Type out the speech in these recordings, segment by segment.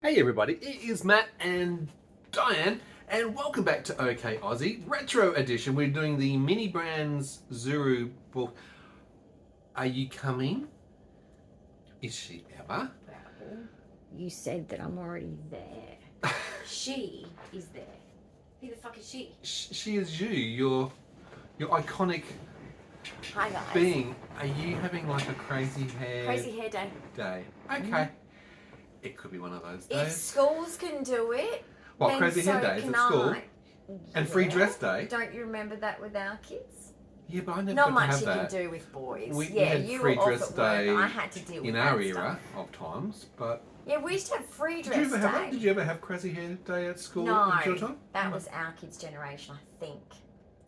Hey everybody, it is Matt and Dyan, and welcome back to Ok Aussie Retro Edition. We're doing the Mini Brands Zuru book. Are you coming? Is she ever? Well, you said that I'm already there. She is there. Who the fuck is she? She is you, your iconic Hi guys. being. Are you having like a crazy hair day. day? Okay. It could be one of those If days. schools can do it, What, then crazy so hair days can at school? I. And free dress day? Don't you remember that with our kids? Yeah, but I never Not got to much have you that. can do with boys. We yeah, had you free were dress off at work. day I had to deal with in that our stuff. era of times, but Yeah, we used to have free did dress you ever have day. that? Did you ever have crazy hair day at school? No, at your time? that was our kids' generation, I think.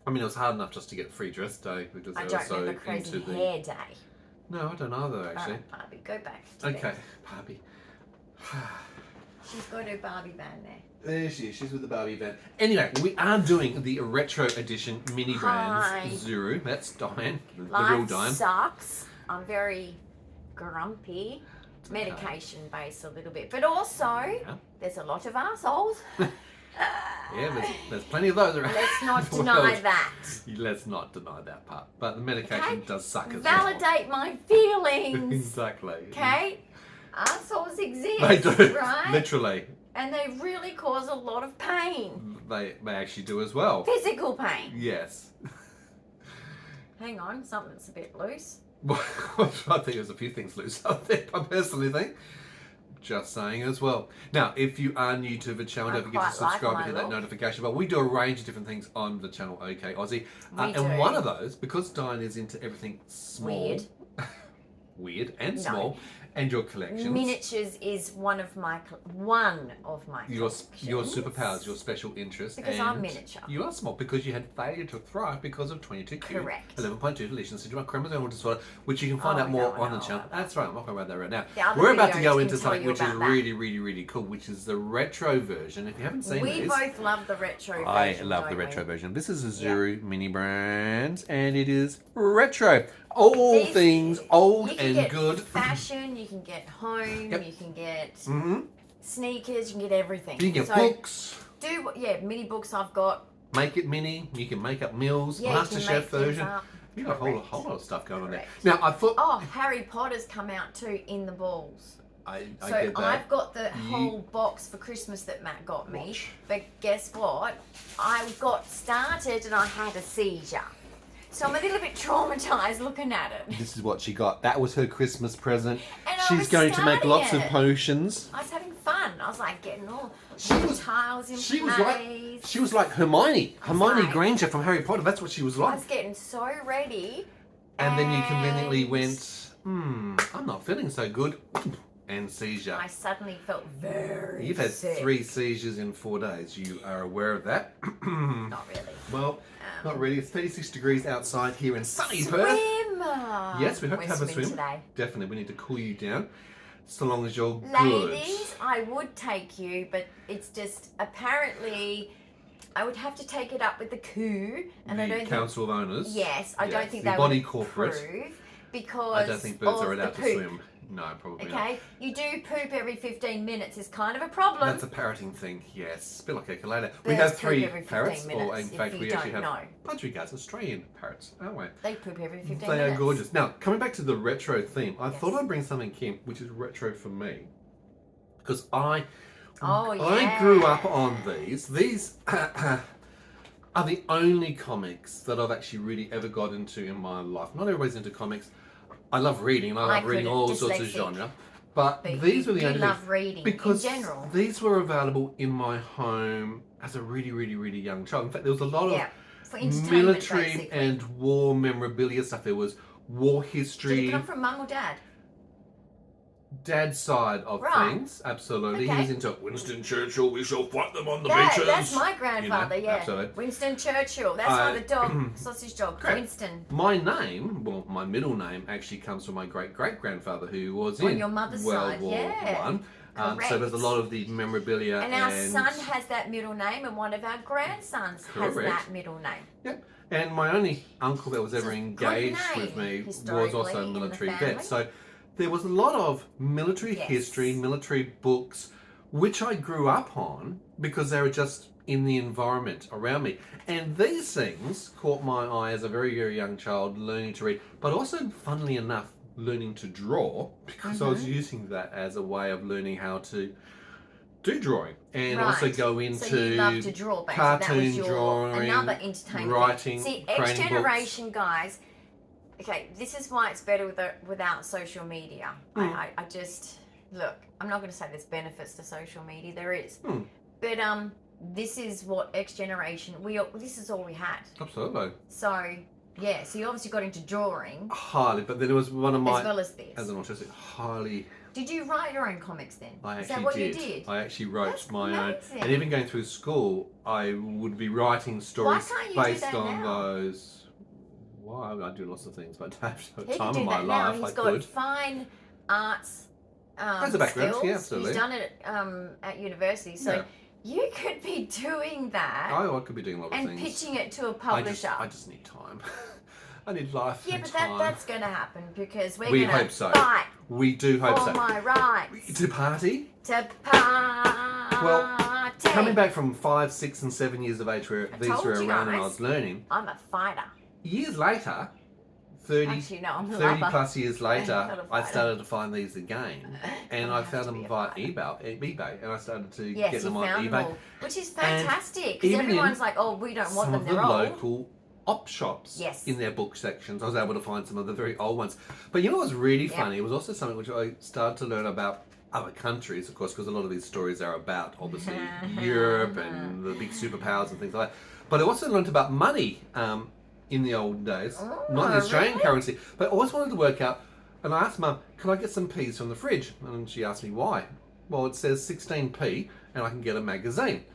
I mean, it was hard enough just to get free dress day because I they don't were so remember crazy into the. hair day. No, I don't either actually. Alright, Barbie, go back. To Okay, bed. Barbie. She's got her Barbie band there. There she is. She's with the Barbie van. Anyway, we are doing the retro edition mini brands Hi. Zuru. That's Dyan, the real Life Dyan. sucks. I'm very grumpy. Medication based a little bit, but also there's a lot of assholes. Yeah, there's plenty of those around. Let's not the deny world. that. Let's not deny that part. But the medication Okay? does suck as well. Validate my feelings. Exactly. Okay? Assholes exist. They do. Right? Literally. And they really cause a lot of pain. They actually do as well. Physical pain. Yes. Hang on, something's a bit loose. I think there's a few things loose out there, I personally think. Just saying as well. Now, if you are new to the channel, don't forget to subscribe and hit that notification bell. We do a range of different things on the channel, OK Aussie. And one of those, because Dyan is into everything small, weird and small, and your collections. Miniatures is one of my your collections. superpowers, your special interests. Because and I'm miniature. You are small because you had failure to thrive because of 22q. Correct. 11.2 deletion syndrome, chromosomal disorder, which you can find out more on the channel. That's right, I'm not going to about that right now. We're about to go into something which is really, really, really cool, which is the retro version. If you haven't seen we this, both love the retro version. I love the retro version. This is a Zuru mini brands, and it is retro. All things old and good. Fashion, you can get home, you can get sneakers, you can get everything. You can get books. Mini books I've got. Make it mini. You can make up meals. MasterChef version. You got a whole lot of stuff going on there. Now I thought. Oh, Harry Potter's come out too in the balls. I so get that. I've got the whole box for Christmas that Matt got me. But guess what? I got started and I had a seizure. So I'm a little bit traumatized looking at it. This is what she got. That was her Christmas present. And She's going to make lots of potions. I was having fun. I was like getting all the tiles in place. She was like Hermione Granger from Harry Potter. That's what she was like. I was getting so ready. And then you conveniently went, I'm not feeling so good. And seizure. I suddenly felt very You've had sick. 3 seizures in 4 days. You are aware of that? Not really. Well, not really. It's 36 degrees outside here in sunny Perth. Swim! Yes, we hope to have a swim. Today. Definitely. We need to cool you down. So long as you're good. Ladies, I would take you, but it's just apparently I would have to take it up with the coup. And the I don't Council of Owners. Yes, I don't think the they body would corporate. approve because I don't think birds are allowed to swim. No, probably not. Okay, you do poop every 15 minutes is kind of a problem. That's a parroting thing, yes. A bit like echolalia. We Birds have poop 3 every 15 parrots, minutes, or in if fact you we actually don't have know. budgerigars, Australian parrots, aren't we? They poop every 15 minutes. They are gorgeous. Now, coming back to the retro theme, I thought I'd bring something in which is retro for me. Because I grew up on these. These are the only comics that I've actually really ever got into in my life. Not everybody's into comics. I love reading, and I love reading all sorts of genre. But these were the only love reading because in general. These were available in my home as a really, really, really young child. In fact, there was a lot of military and war memorabilia stuff. There was war history. Did it come from Mum or Dad? Dad's side of things, absolutely. Okay. He's into Winston Churchill, we shall fight them on the beaches. That's my grandfather, absolutely. Winston Churchill. That's why the dog, sausage dog, Winston. My name, well, my middle name actually comes from my great-great-grandfather who was in your mother's World side, War One. So there's a lot of the memorabilia. And our son has that middle name, and one of our grandsons has that middle name. Yep. And my only uncle that was ever engaged with me was also a military vet. So there was a lot of military history, military books, which I grew up on because they were just in the environment around me. And these things caught my eye as a very, very young child, learning to read, but also, funnily enough, learning to draw, because I was using that as a way of learning how to do drawing, and also go into so you love to draw, basically. cartoon that was your, drawing, another entertainment writing, thing. See, creating X generation books. guys. Okay, this is why it's better without social media. I just look. I'm not going to say there's benefits to social media. There is, but this is what X generation. This is all we had. Absolutely. So yeah, so you obviously got into drawing. Highly, but then it was one of my, as well as this. as an autistic, highly. Did you write your own comics then? I Is actually that what did. you did? I actually wrote That's my own. amazing. And even going through school, I would be writing stories Why can't you based do that on now? those. Well, I do lots of things, but I don't have He time can in do my that now. life. He's I got could. fine arts As a background, skills. yeah, absolutely. He's done it at university, so Yeah. you could be doing that I could be doing a lot of and things. pitching it to a publisher. I just need time. I need life Yeah, and but time. that's going to happen because we're We going to hope so. fight We do hope for so. my rights To party? to party. Well, coming back from 5, 6 and 7 years of age where these told were you around and I guys. was learning, I'm a fighter. years later, 30, Actually, no, I'm a 30 lover. plus years later, Not a I fighter. started to find these again. And I I have found to them be a via fighter. eBay. And I started to Yes, get you them on found eBay. them all, which is fantastic because even everyone's in like, "Oh, we don't want Some them. of the They're old." local op shops Yes. in their book sections, I was able to find some of the very old ones. But you know what was really Yep. funny? It was also something which I started to learn about other countries, of course, because a lot of these stories are about, obviously, Europe and the big superpowers and things like that. But I also learned about money in the old days, not in Australian really? currency, but I always wanted to work out, and I asked Mum, can I get some peas from the fridge? And she asked me why. Well, it says 16p and I can get a magazine.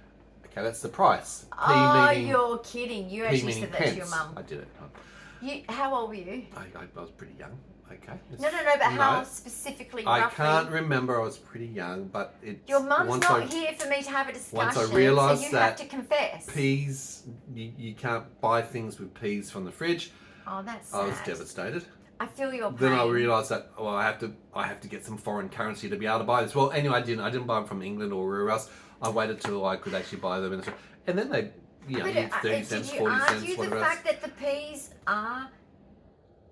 Okay, that's the price. P Oh, meaning, you're kidding. You P actually meaning said that to your pence. mum. I did it. How old were you? I was pretty young. Okay. No, but how specifically, I roughly? can't remember. I was pretty young, but it's Your mum's once not I- here for me to have a discussion, once I realised so you that have to confess. Peas, you can't buy things with peas from the fridge. Oh, that's sad. I was devastated. I feel your pain. Then I realised that I have to get some foreign currency to be able to buy this. Well, anyway, I didn't buy them from England or wherever else. I waited till I could actually buy them in Australia. And then they, But 30 cents, did 40 you cents, argue whatever the else. fact that the peas are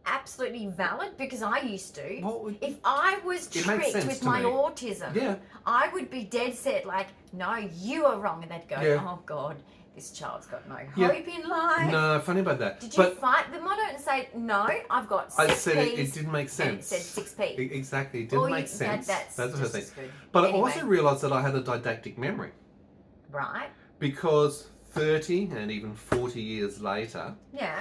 absolutely valid? Because I used to. Well, If I was it makes tricked sense with to my me. autism, Yeah. I would be dead set like, no, you are wrong. And they'd go, Yeah. oh, God, this child's got no Yeah. hope in life. No, funny about that. Did you but fight them on it and say, no, I've got 6 I said Ps, it didn't make and it sense. said 6p. Exactly, it didn't Or make sense. That's the just first thing. as good. But Anyway, I also realised that I had a didactic memory right? because 30 and even 40 years later, Yeah.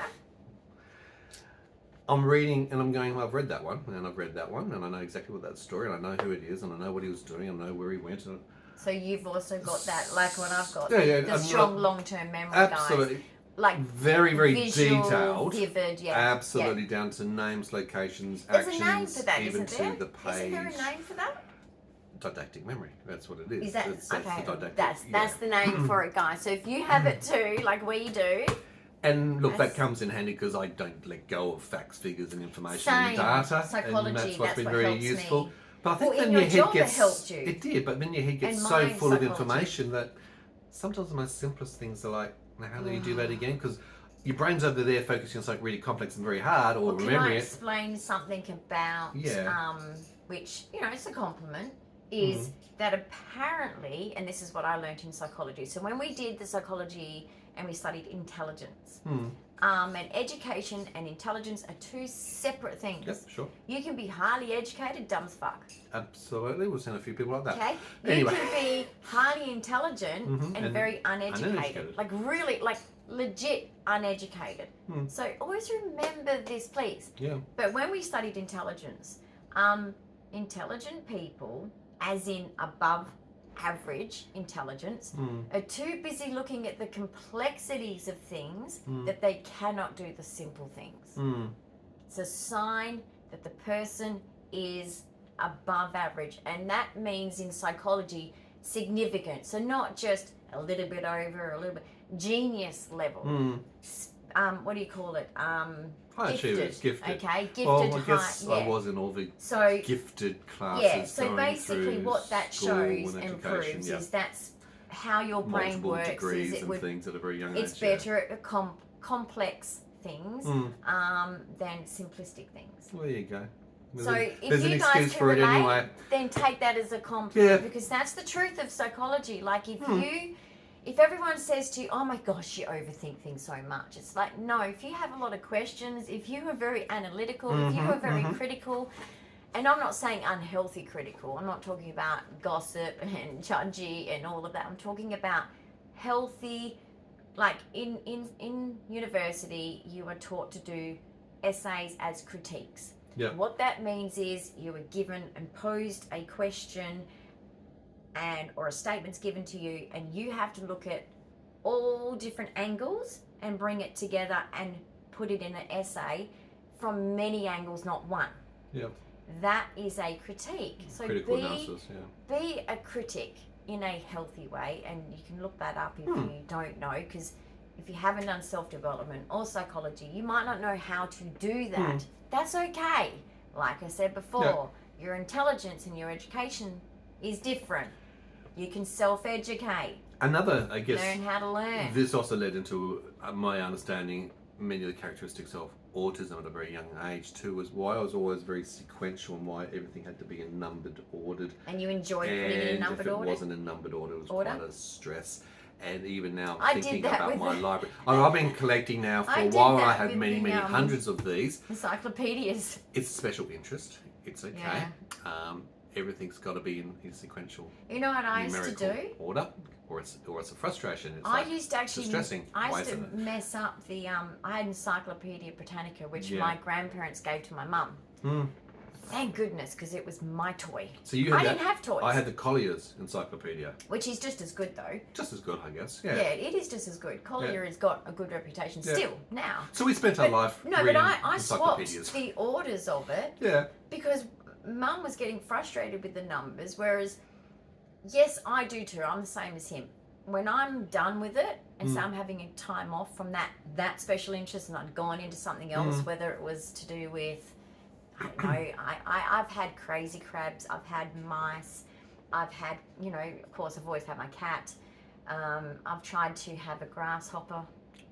I'm reading and I'm going, well, I've read that one and I've read that one and I know exactly what that story and I know who it is and I know what he was doing and I know where he went. And So you've also got that, like what I've got, Yeah, the I'm strong not- long-term memory, absolutely, guys. Like very, very visual, detailed. vivid, yeah. Absolutely, down to names, locations, There's actions, a name for that, even isn't there? to the page. Isn't there a name for that? Didactic memory. That's what it is. Is that That's okay? the didactic, That's yeah. the name for it, guys. So if you have it too, like we do, And look, That's- that comes in handy because I don't let go of facts, figures, and information Same. and data. Psychology, and that's what's that's been what very helps useful. me. But I think Well, then in your your head job it gets helped you. It did, but then your head gets And so mine, full of psychology. information that sometimes the most simplest things are like, now how do you do that again? Because your brain's over there focusing on something really complex and very hard, or well, can I remembering it. explain something about, Yeah. which, you know, it's a compliment, is that apparently, and this is what I learned in psychology. So when we did the psychology and we studied intelligence, and education and intelligence are two separate things. Yep, sure. You can be highly educated, dumb as fuck. Absolutely. We've seen a few people like that. Okay? Anyway. You can be highly intelligent and very uneducated. uneducated. Like really, like legit uneducated. So always remember this, please. Yeah. But when we studied intelligence, intelligent people, as in above average intelligence, are too busy looking at the complexities of things that they cannot do the simple things. It's a sign that the person is above average, and that means in psychology significant. So not just a little bit over, a little bit, genius level. What do you call it? High achievers, gifted. Okay, gifted. Well, I guess I was in all the gifted classes. Yeah, so basically what that shows and proves is that's how your brain multiple works. degrees Is and things at a very young age. It's better at complex things than simplistic things. Well, there you go. If you guys can relate, then take that as a compliment because that's the truth of psychology. Like if everyone says to you, oh my gosh, you overthink things so much. It's like, no, if you have a lot of questions, if you are very analytical, if you are very critical, and I'm not saying unhealthy critical, I'm not talking about gossip and judgy and all of that. I'm talking about healthy, like in university, you are taught to do essays as critiques. Yep. What that means is you are given and posed a question or a statement's given to you, and you have to look at all different angles and bring it together and put it in an essay from many angles, not one. Yep. That is a critique. So critical analysis, be a critic in a healthy way, and you can look that up if you don't know, because if you haven't done self-development or psychology, you might not know how to do that. That's okay. Like I said before, your intelligence and your education is different. You can self-educate. Another, I guess, learn how to learn. This also led into my understanding many of the characteristics of autism at a very young age too, was why I was always very sequential and why everything had to be in numbered, ordered. And you enjoyed putting it in numbered order? And if it wasn't in numbered order, it was quite a stress. And even now, I thinking about my library. I've been collecting now for a while. I had many hundreds of these. Encyclopedias. It's special interest. It's okay. Yeah. Everything's got to be in sequential. You know what I used to do? Order, or it's a frustration. It's used to actually distressing. I used to mess up the I had Encyclopedia Britannica, which my grandparents gave to my mum. Thank goodness, because it was my toy. So you had I didn't have toys. I had the Collier's Encyclopedia. Which is just as good, though. Just as good, I guess. Yeah. Yeah, it is just as good. Collier has got a good reputation still, now. So we spent our life reading I swapped the orders of it. Yeah. Because Mum was getting frustrated with the numbers, whereas, yes, I do too. I'm the same as him. When I'm done with it, and so I'm having a time off from that special interest, and I'd gone into something else, whether it was to do with, I don't know, I've had crazy crabs, I've had mice, I've had, of course, I've always had my cat. I've tried to have a grasshopper.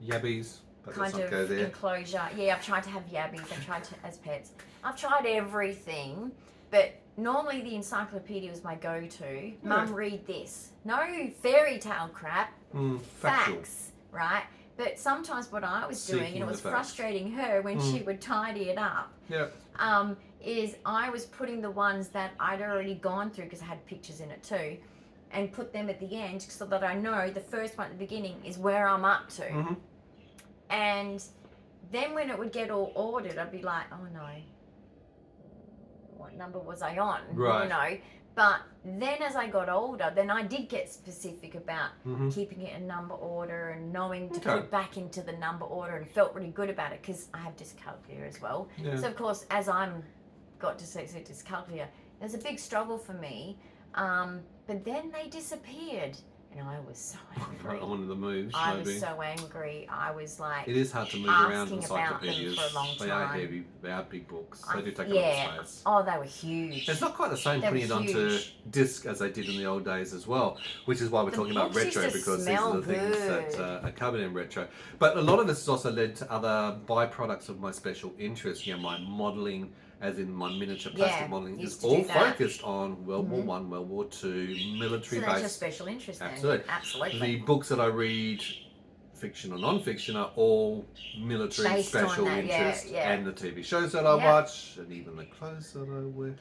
Yabbies. Kind of enclosure. Yeah, I've tried to have yabbies. I've tried to as pets. I've tried everything, but normally the encyclopedia was my go-to. Yeah. Mum, read this. No fairy tale crap. Facts, right? But sometimes what I was doing, and it was frustrating her when she would tidy it up. Yeah. Is I was putting the ones that I'd already gone through, because I had pictures in it too, and put them at the end so that I know the first one at the beginning is where I'm up to. And then when it would get all ordered, I'd be like, oh no, what number was I on? Right. But then as I got older, then I did get specific about keeping it in number order and knowing to put it back into the number order, and felt really good about it because I have dyscalculia as well. Yeah. So of course, as I'm got dyscalculia, there's a big struggle for me. But then they disappeared. And I was so angry. On one of the moves, I was so angry. I was like, it is hard to move around encyclopedias. For a long time. They are heavy. They are big books. They do take a lot of space. Oh, they were huge. It's not quite the same putting it onto disc as they did in the old days as well, which is why we're talking about retro, because these are the things that are covered in retro. But a lot of this has also led to other byproducts of my special interest. My modelling, as in my miniature plastic modelling, is all focused on World War One, World War Two, military-based. So that's your special interest then. Absolutely. The books that I read, fiction or non-fiction, are all military based special interest, and the TV shows that I watch, and even the clothes that I wear.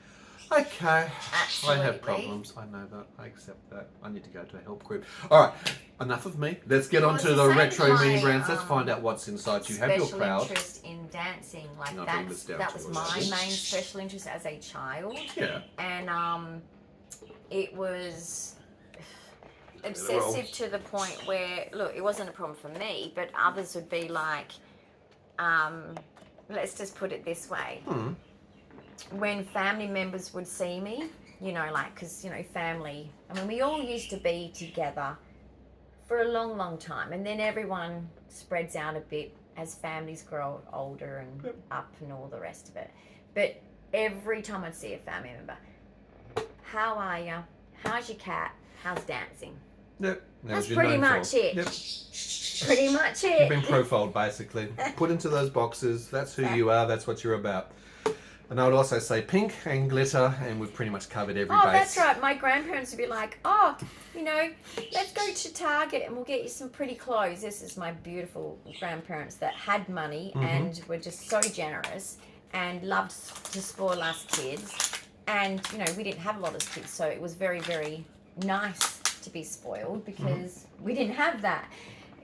Okay, absolutely. I have problems. I know that. I accept that. I need to go to a help group. All right, enough of me. Let's get on to the retro mini brands. Let's find out what's inside. You have your crowd. Special interest in dancing, like that was my main special interest as a child. Yeah. And it was obsessive to the point where, look, it wasn't a problem for me, but others would be like, let's just put it this way. When family members would see me, because, family, we all used to be together for a long, long time, and then everyone spreads out a bit as families grow older and up and all the rest of it. But every time I'd see a family member, how are you? How's your cat? How's dancing? Yep. That's pretty much it. Yep. Pretty much it. You've been profiled, basically. Put into those boxes. That's who you are. That's what you're about. And I would also say pink and glitter, and we've pretty much covered every base. Oh, that's right. My grandparents would be like, oh, you know, let's go to Target and we'll get you some pretty clothes. This is my beautiful grandparents that had money and were just so generous and loved to spoil us kids. And, you know, we didn't have a lot of kids, so it was very, very nice to be spoiled because we didn't have that.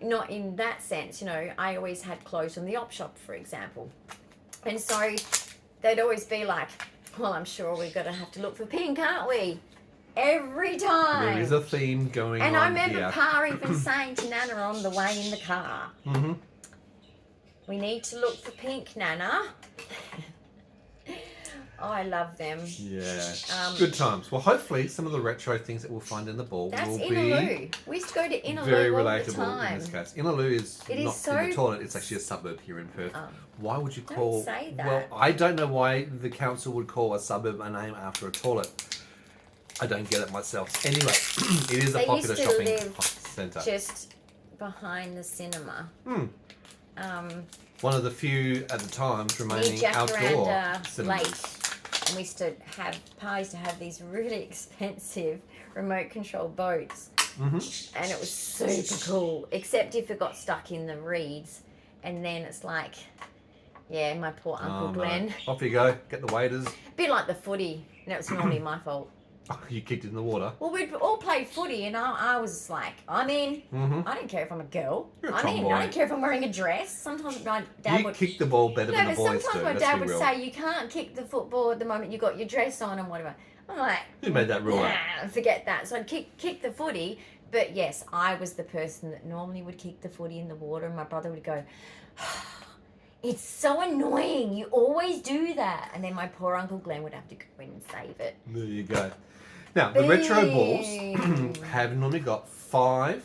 Not in that sense, you know, I always had clothes from the op shop, for example. And so they'd always be like, well, I'm sure we're going to have to look for pink, aren't we? Every time. There is a theme going on. And I remember here. Pa even saying to Nana on the way in the car, we need to look for pink, Nana. Oh, I love them. Yeah. Good times. Well, hopefully some of the retro things that we'll find in the ball will be Inaloo. We used to go to Inaloo very all relatable the time. in this case. Inaloo is not in the toilet. It's actually a suburb here in Perth. Why would you call... Don't say that. Well, I don't know why the council would call a suburb a name after a toilet. I don't get it myself. Anyway, it is a popular shopping centre. Just behind the cinema. One of the few at the time remaining outdoor cinemas. Lake. And we used to have, Pa used to have these really expensive remote control boats. And it was super cool, except if it got stuck in the reeds. And then it's like, yeah, my poor Uncle Glenn. No. Off you go, get the waiters. A bit like the footy, and it was normally my fault. Oh, you kicked it in the water. Well, we'd all play footy, and I was like, I'm in. I don't care if I'm a girl. You're a I'm in. tomboy. I don't care if I'm wearing a dress. Sometimes my dad would kick the ball better than the boys do. sometimes my dad would say, you can't kick the football at the moment you got your dress on and whatever. I'm like, who made that rule? Forget that. So I'd kick the footy, but yes, I was the person that normally would kick the footy in the water, and my brother would go, it's so annoying. You always do that. And then my poor Uncle Glenn would have to go in and save it. There you go. Now, the retro balls have normally got five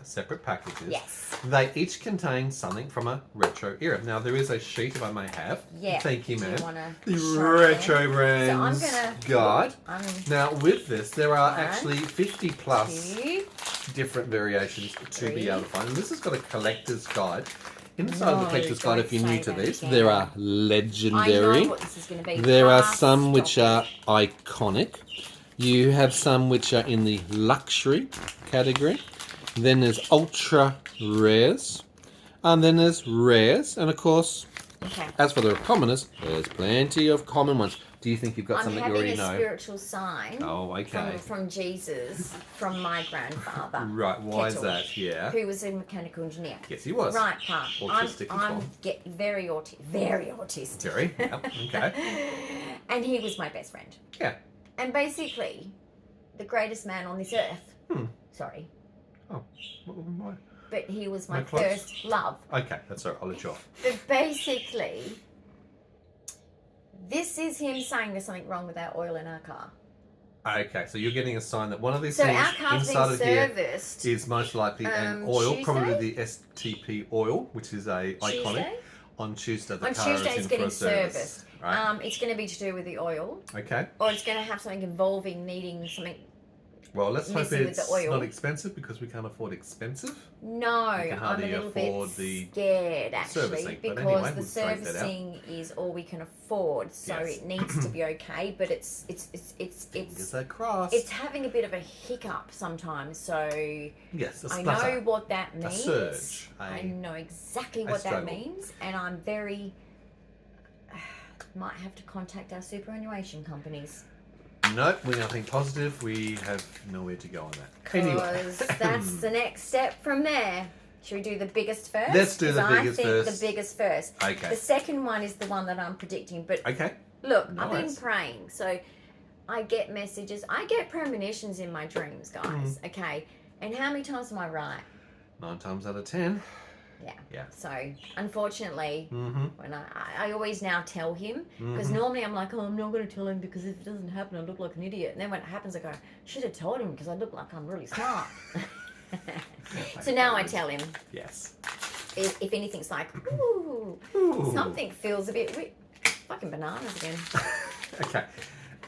separate packages. Yes. They each contain something from a retro era. Now, there is a sheet, if I may have. Yeah. Thank you, ma'am. The Retro Brands Guide. Now, with this, there are actually 50 plus different variations to be able to find. And this has got a collector's guide. Inside of the collector's guide, if you're new to this, there are legendary. I know what this is going to be. There are some which are iconic. You have some which are in the luxury category. Then there's ultra rares. And then there's rares. And of course, as for the commoners, there's plenty of common ones. Do you think you've got something you already know? I'm having a spiritual sign from Jesus, from my grandfather. Right, why is Kettle, that? Yeah. Who was a mechanical engineer. Yes, he was. Right, Pa. Autistic I'm very autistic. Very, yep, okay. And he was my best friend. Yeah. And basically, the greatest man on this earth. Sorry. Oh, why? But he was my first love. Okay, that's all right. I'll let you off. But basically, this is him saying there's something wrong with our oil in our car. Okay, so you're getting a sign that one of these so things our car's inside of serviced here is most likely an oil, Tuesday? probably the STP oil, which is a iconic. On Tuesday, the car is in for a service. Right. It's going to be to do with the oil. Okay. Or it's going to have something involving needing something. Well, let's hope it's not expensive because we can't afford expensive. No, I'm a little bit scared actually because the servicing is all we can afford, so it needs to be okay. But it's having a bit of a hiccup sometimes. So yes, I know what that means. A surge. I know exactly what that means, and I'm very might have to contact our superannuation companies. Nope, we're nothing positive. We have nowhere to go on that. Anyway. Because that's the next step from there. Should we do the biggest first? Let's do the biggest first. I think the biggest first. Okay. The second one is the one that I'm predicting. But okay. Look, I've been praying. So I get messages. I get premonitions in my dreams, guys. Okay. And how many times am I right? 9 times out of 10. Yeah. So, unfortunately, when I always now tell him, because normally I'm like, oh, I'm not going to tell him because if it doesn't happen, I look like an idiot. And then when it happens, I go, should have told him because I look like I'm really smart. So now I tell him. Yes. if anything's like, ooh, something feels a bit weird. Fucking bananas again. Okay.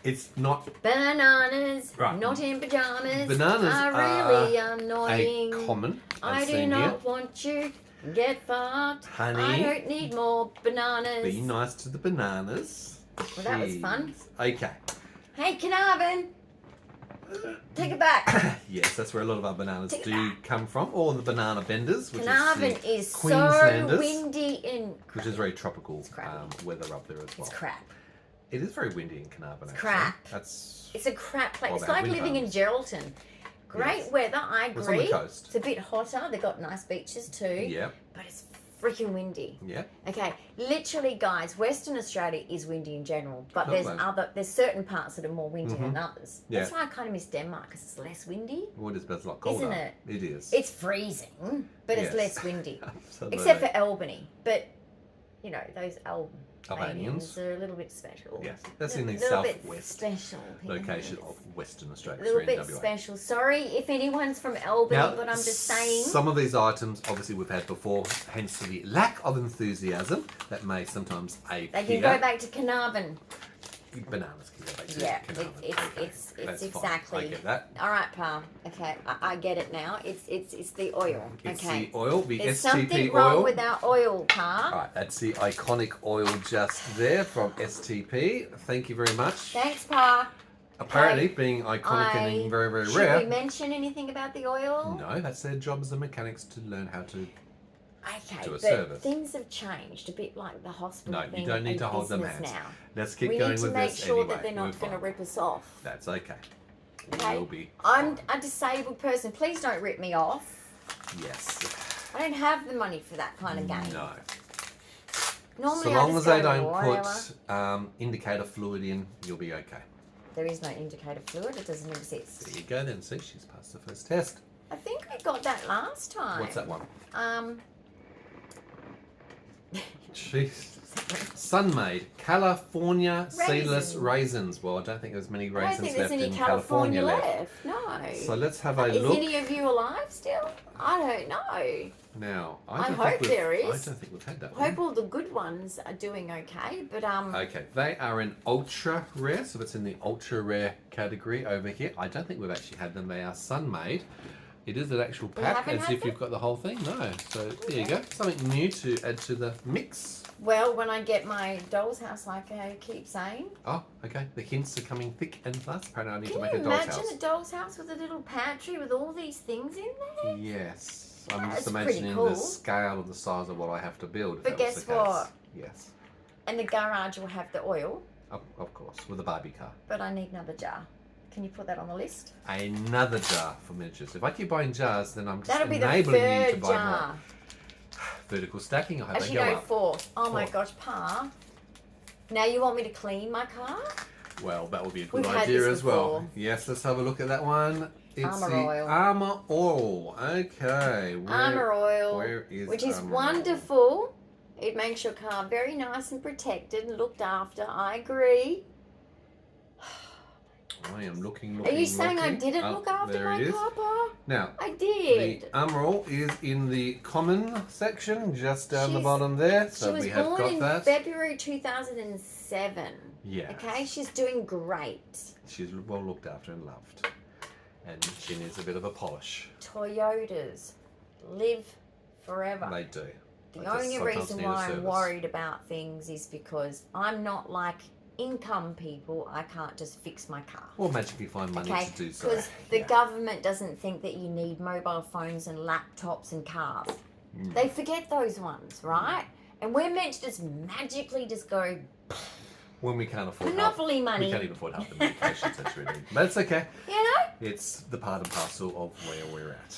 It's not... Bananas, Right. not in pajamas. Bananas are really annoying. a common, I do not want you to get fucked. Honey. I don't need more bananas. Be nice to the bananas. Well, that was fun. Okay. Hey, Carnarvon. Take it back. Yes, that's where a lot of our bananas do come from. Or the banana benders, which Carnarvon is so Queenslanders, windy in... which is very tropical weather up there as well. It's crap. It is very windy in Carnarvon, actually. Crap. It's a crap place. It's about like wind living in farms. Geraldton. Great weather, I agree. It's on the coast. It's a bit hotter. They've got nice beaches too. Yeah. But it's freaking windy. Yeah. Okay, literally, guys, Western Australia is windy in general, but Lovely. there's certain parts that are more windy than others. Yeah. That's why I kind of miss Denmark because it's less windy. Well, it is, but it's a lot colder. Isn't it? It is. It's freezing, but it's Yes. less windy. Absolutely. Except for Albany. But, you know, those Albanians are a little bit special. Yes, that's in the little bit southwest special location of Western Australia. A little We're in bit WA. special. Sorry if anyone's from Albany, Now, but I'm just saying. Some of these items, obviously, we've had before, hence the lack of enthusiasm that may sometimes appear. They can go back to Carnarvon. Bananas can go back to Yeah, Carnarvon. it's That's fine. exactly. I get that. All right, Pa. Okay, I get it now. It's the oil. It's Okay. the oil, the There's STP something oil. wrong with our oil, Pa. Alright, that's the iconic oil just there from STP. Thank you very much. Thanks, Pa. Apparently, being iconic and being very, very rare. Should we mention anything about the oil? No, that's their job as the mechanics to learn how to Okay, to a but service. things have changed a bit, like the hospital. No, you being don't need a to hold them business hands. now. Let's keep We going need to with make this sure anyway. that they're not going to rip us off. That's okay. Okay. We'll be I'm fine. a disabled person. Please don't rip me off. Yes. I don't have the money for that kind of game. No. Normally, So I long just as they go, don't whatever. put indicator fluid in, you'll be okay. There is no indicator fluid. It doesn't exist. There you go then. See, she's passed the first test. I think we got that last time. What's that one? Um, Jeez. Sun-made California seedless Raisin. raisins. Well, I don't think there's many I don't raisins think there's left any in California left. left. No. So let's have a Is look. any of you alive still? I don't know. Now, I don't hope think we've- there is. I don't think we've had that I one. hope all the good ones are doing okay, but Okay, they are an ultra rare, so it's in the ultra rare category over here. I don't think we've actually had them. They are sun-made. It is an actual pack, haven't as had if them? you've got the whole thing. No, so there you go. Something new to add to the mix. well, when I get my doll's house, like I keep saying. Oh, okay. The hints are coming thick and fast. Apparently, I need Can to make you a doll's imagine house. a doll's house with a little pantry with all these things in there? Yes, I'm That's just pretty imagining cool. the scale of the size of what I have to build. if But that was guess the case. what? Yes, And the garage will have the oil, of course, with a Barbie car. but I need another jar. Can you put that on the list? Another jar for miniatures. If I keep buying jars, then I'm just That'll be the enabling you to third buy jar. more. Vertical stacking, I hope Actually, they go no, up. fourth. Oh my Fourth. gosh, Pa. Now you want me to clean my car? Well, that would be a good We've had idea this as well. before. Yes, let's have a look at that one. It's Armour the oil. Armour Oil. Okay. Armour oil, Where is which is Armour Oil? wonderful. It makes your car very nice and protected and looked after. I agree. I am looking. Are you saying I looking. didn't Oh, look after there my it is. car, Pa? Now, I the did. Armour Oil is in the common section, just down the She's- bottom there. She So was we have born got in that. February 2007. Yeah. Okay, she's doing great. She's well looked after and loved. And she needs a bit of a polish. Toyotas live forever. They do. The They just only sometimes reason need a why I'm service. worried about things is because I'm not like income people. I can't just fix my car. Or magically find money Okay, to do so. because the Yeah. government doesn't think that you need mobile phones and laptops and cars. They forget those ones, right? And we're meant to just magically just go When we can't afford monopoly half, money. we can't even afford half the medications that we need. But it's okay. You know? It's the part and parcel of where we're at.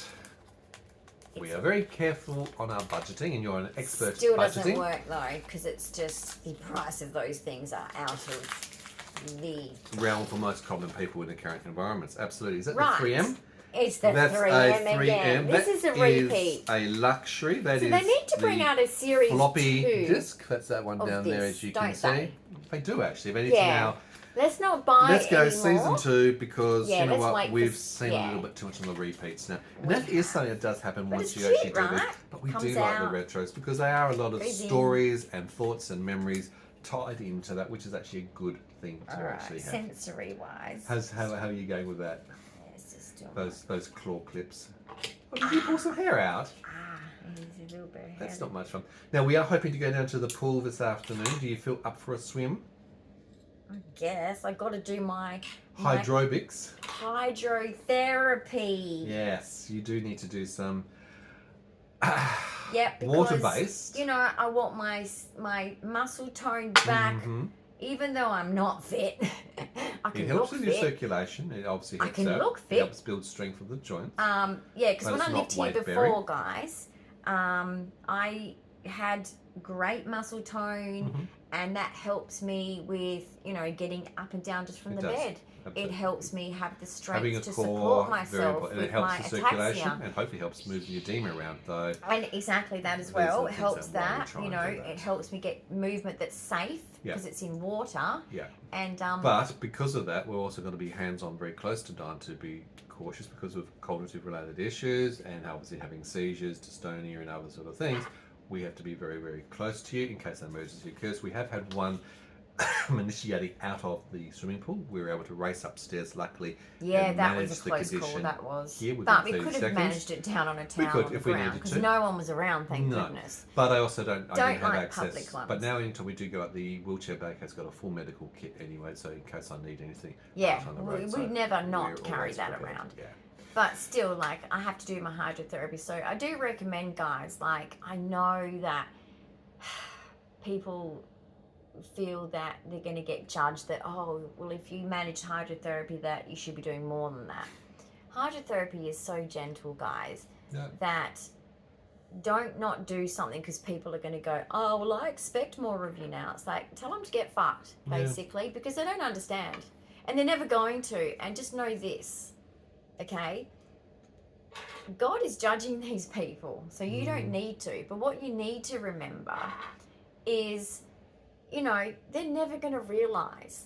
We are very careful on our budgeting, and you're an expert Still at budgeting. doesn't work though, because it's just the price of those things are out of the. Realm for most common people in the current environments. Absolutely. Is that Right. the 3M? It's the That's 3M a 3M. again. This That is a repeat. a luxury. That So is they need to bring the out a series floppy 2. disc. That's that one of down there, this, as you can don't see. they? They do actually. They need to Yeah. now Let's not buy Let's go anymore. season 2 because Yeah, you know let's what? wait for We've seen a yeah. little bit too much on the repeats now. And We that is something that does happen But once it's you cute, actually do this. right? But we Comes do like out. the retros because they are a lot of Resin. stories and thoughts and memories tied into that, which is actually a good thing to All actually right, have. sensory wise. How are you going with that? Yeah, it's just still Those claw clips. Oh, did you pull some hair out? it's a little bit heavy. That's not much fun. Now we are hoping to go down to the pool this afternoon. Do you feel up for a swim? I guess I got to do my Hydrobics. hydrotherapy. Yes, you do need to do some Yep, because water-based. you know I want my muscle tone back. Mm-hmm. Even though I'm not fit, I can It helps look with your fit. circulation. It obviously helps I can out. look It fit. helps build strength of the joints. Yeah, because But when it's I not lived here weight-bearing. before, guys, I had great muscle tone, Mm-hmm. and that helps me with getting up and down just from It the does. bed. Absolutely. It helps me have the Having strength a to core, support very myself important. And with it helps my the circulation ataxia. and hopefully helps move the edema around though. And exactly that as These well. are It the helps things that why we that, try and do that. it helps me get movement that's safe Yeah. because it's in water. Yeah. And But because of that, we're also going to be hands-on very close to Dyan to be cautious because of cognitive related issues and obviously having seizures, dystonia and other sort of things. We have to be very, very close to you in case an emergency occurs. We have had one initiating out of the swimming pool. We were able to race upstairs, luckily. yeah, and that manage was a the close call. condition That was. here within But we 30 could have seconds. managed it down on a towel could on the if we ground needed because to. no one was around. Thank No. goodness. But I also don't have like access. public ones. But now until we do go out, the wheelchair bag has got a full medical kit anyway, so in case I need anything. Yeah, out on the road, we'd so never we're not carry always that prepared. around. Yeah. But still, I have to do my hydrotherapy. So I do recommend, guys, I know that people feel that they're going to get judged that, oh, well, if you manage hydrotherapy, that you should be doing more than that. Hydrotherapy is so gentle, guys, that don't not do something because people are going to go, oh, well, I expect more of you now. It's like, tell them to get fucked, basically, because they don't understand. And they're never going to. And just know this, okay? God is judging these people, so you don't need to. But what you need to remember is, they're never going to realize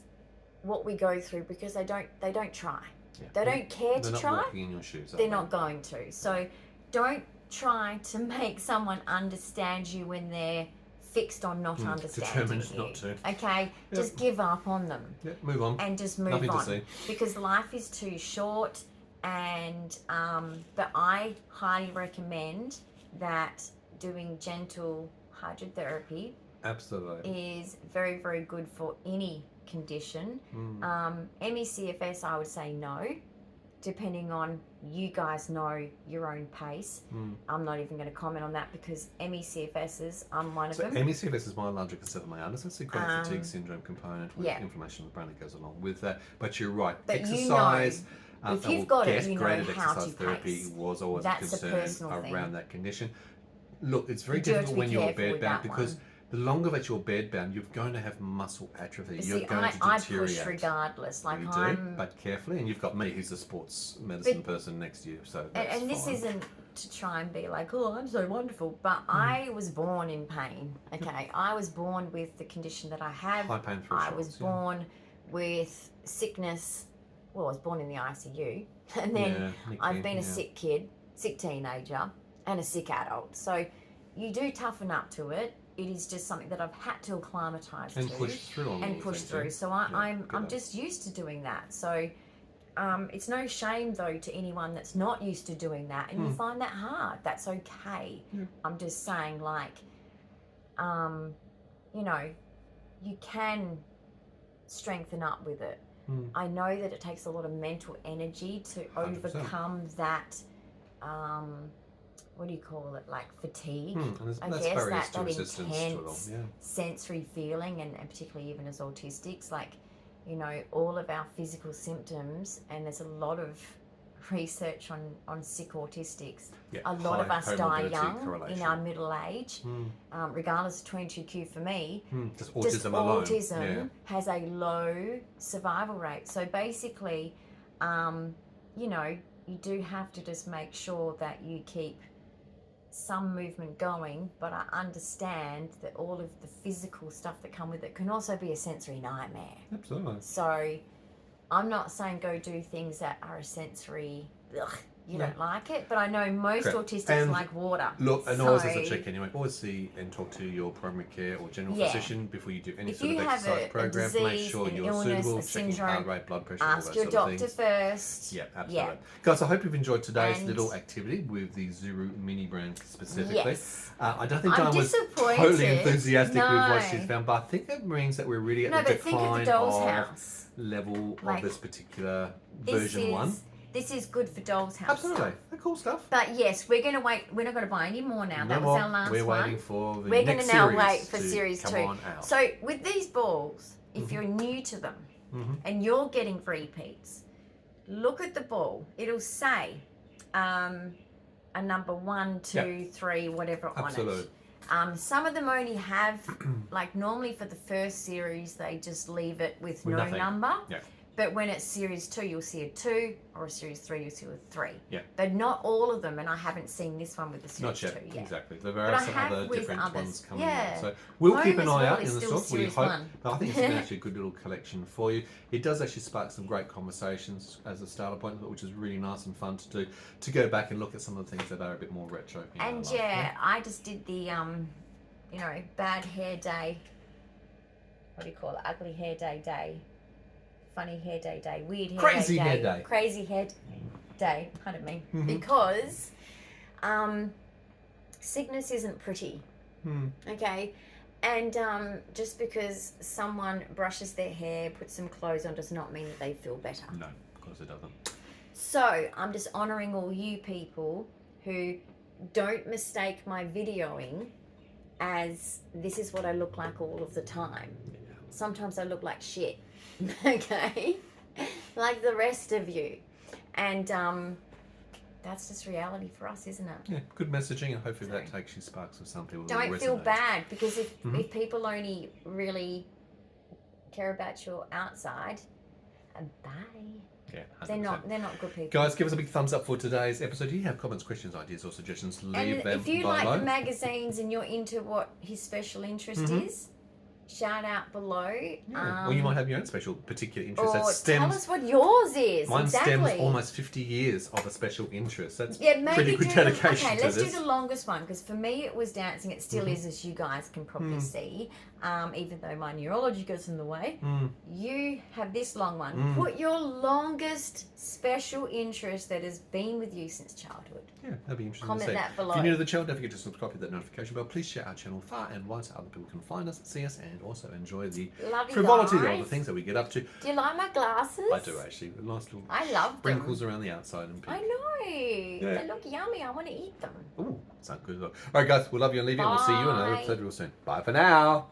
what we go through because they don't try. Yeah. They don't care to They're try. not walking in your shoes, They're not going to. So don't try to make someone understand you when they're fixed on not understanding determined you. not to. Okay? Just give up on them. Yeah, move on. And just move Nothing on. to see. Because life is too short, and but I highly recommend that doing gentle hydrotherapy Absolutely. is very, very good for any condition. MECFS, I would say no, depending on you guys know your own pace. I'm not even going to comment on that because MECFSs, I'm one of them. MECFS is myalgic encephalomyelitis. That's the chronic fatigue syndrome component with inflammation of the brain that goes along with that. But you're right. But exercise. If you've got it, you know graded how exercise to therapy pace. was always That's a a concern personal around thing. that condition. Look, it's very You do have to difficult be when you're careful with bedbound that because one. the longer that you're bedbound, you're going to have muscle atrophy. But You're see, going to I deteriorate. push regardless. You do, but carefully. And you've got me, who's a sports medicine person next to you. So that's and this fine. isn't to try and be like, oh, I'm so wonderful. But I was born in pain. Okay, I was born with the condition that I have. High pain I was born with sickness. Well, I was born in the ICU, and then I've been a sick kid, sick teenager, and a sick adult. So you do toughen up to it. It is just something that I've had to acclimatise to and push through on and push through. So I'm just used to doing that. So it's no shame though to anyone that's not used to doing that, and you find that hard. That's okay. I'm just saying, you can strengthen up with it. I know that it takes a lot of mental energy to 100%. overcome that. What do you call it? Like fatigue. I that's guess barriers to that resistance to it all. intense sensory feeling, and particularly even as autistics, all of our physical symptoms, and there's a lot of research on sick autistics. A lot of us die young in our middle age, regardless of 22q for me. Just autism alone. Autism has a low survival rate. So basically, you do have to just make sure that you keep some movement going, but I understand that all of the physical stuff that come with it can also be a sensory nightmare. Absolutely. So I'm not saying go do things that are a sensory, you don't like it, but I know most autistics like water. Look, and always as a check anyway, always see and talk to your primary care or general physician before you do any sort of exercise program. Make sure you're suitable, checking heart rate, blood pressure, all that ask your sort of doctor things. first. Yeah, absolutely. Guys, I hope you've enjoyed today's little activity with the Zuru mini brand specifically. Yes. I don't think Dyan was totally enthusiastic with what she's found, but I think it means that we're really at the decline of level of this particular version 1. This is good for Doll's House. Absolutely. They're cool stuff. But yes, we're going to wait. We're not going to buy any more now. That was our last one. We're waiting for the We're next going to now series wait for to series come 2. on out. So with these balls, if you're new to them and you're getting repeats, look at the ball. It'll say a number 1, 2, 3, whatever on it. Some of them only have, like normally for the first series, they just leave it with no number. Yeah. But when it's series 2, you'll see a 2, or a series 3, you'll see a 3. Yeah. But not all of them, and I haven't seen this one with the series 2 yet. Not yet, exactly. There are some other different ones coming out. So we'll keep an eye out in the stores. We hope. But I think it's actually a good little collection for you. It does actually spark some great conversations as a starter point, which is really nice and fun to do. To go back and look at some of the things that are a bit more retro. And I just did the, bad hair day. What do you call it? Ugly hair day. Funny hair day, weird hair crazy hair day, crazy hair day, pardon me, because sickness isn't pretty, okay, and just because someone brushes their hair, puts some clothes on, does not mean that they feel better. No, of course it doesn't. So I'm just honouring all you people who don't mistake my videoing as this is what I look like all of the time. Sometimes I look like shit. Okay, like the rest of you, and that's just reality for us, isn't it? Yeah, good messaging, and hopefully that takes you sparks with some people. Don't feel bad, because if people only really care about your outside, bye. Yeah, 100%. They're not good people. Guys, give us a big thumbs up for today's episode. Do you have comments, questions, ideas, or suggestions? Leave them if you below. like the magazines and you're into what his special interest is, shout out below. Or you might have your own special particular interest that stems. Tell us what yours is. Mine stems almost 50 years of a special interest. That's maybe pretty good dedication to let's this. do the longest one, because for me it was dancing. It still is, as you guys can probably see. Even though my neurology goes in the way. You have this long one. Put your longest special interest that has been with you since childhood. Yeah, that'd be interesting to see. Comment that below. If you're new to the channel, don't forget to subscribe to that notification bell. Please share our channel far and wide so other people can find us, see us, and also enjoy the frivolity of all the things that we get up to. Do you like my glasses? I do, actually. Nice little wrinkles around the outside and pink. I know. They look yummy. I want to eat them. Ooh, sounds good. All right, guys, we'll love you and leave you. And we'll see you in another episode real soon. Bye for now.